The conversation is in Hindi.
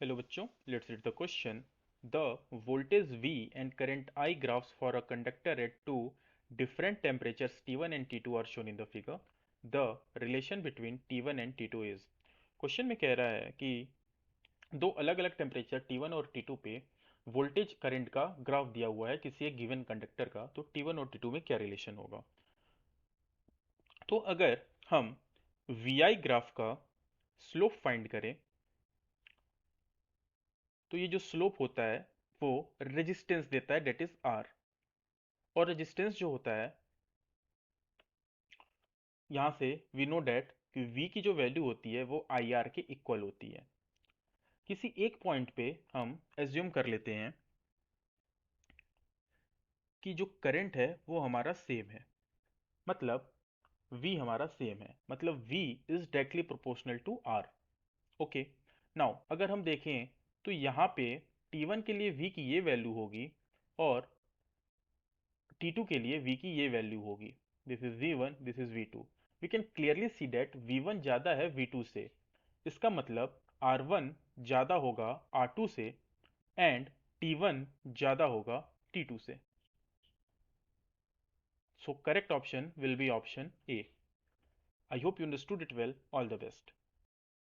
Hello बच्चों, let's read the question. The voltage V and current I graphs for a conductor at two different temperatures T1 and T2 are shown in the figure. The relation between T1 and T2 is. Question में कह रहा है कि दो अलग अलग टेम्परेचर T1 और T2 पे वोल्टेज करंट का ग्राफ दिया हुआ है किसी एक गिवन कंडक्टर का, तो T1 और T2 में क्या रिलेशन होगा। तो अगर हम VI ग्राफ का स्लोप फाइंड करें तो ये जो स्लोप होता है वो रेजिस्टेंस देता है, डेट इज आर। और रेजिस्टेंस जो होता है, यहाँ से वी नो डेट कि वी की जो वैल्यू होती है वो आई आर के इक्वल होती है। किसी एक पॉइंट पे हम एज्यूम कर लेते हैं कि जो करंट है वो हमारा सेम है, मतलब वी हमारा सेम है, मतलब V is directly proportional to R. Okay, now अगर हम देखें तो यहाँ पे T1 के लिए वी की ये वैल्यू होगी और T2 के लिए V की ये वैल्यू होगी। This is V1, this is V2। We can clearly see that V1 ज़्यादा है V2 से। इसका मतलब R1 ज़्यादा होगा R2 से एंड T1 ज़्यादा होगा T2 से। So correct option will be option A. I hope you understood it well. All the best.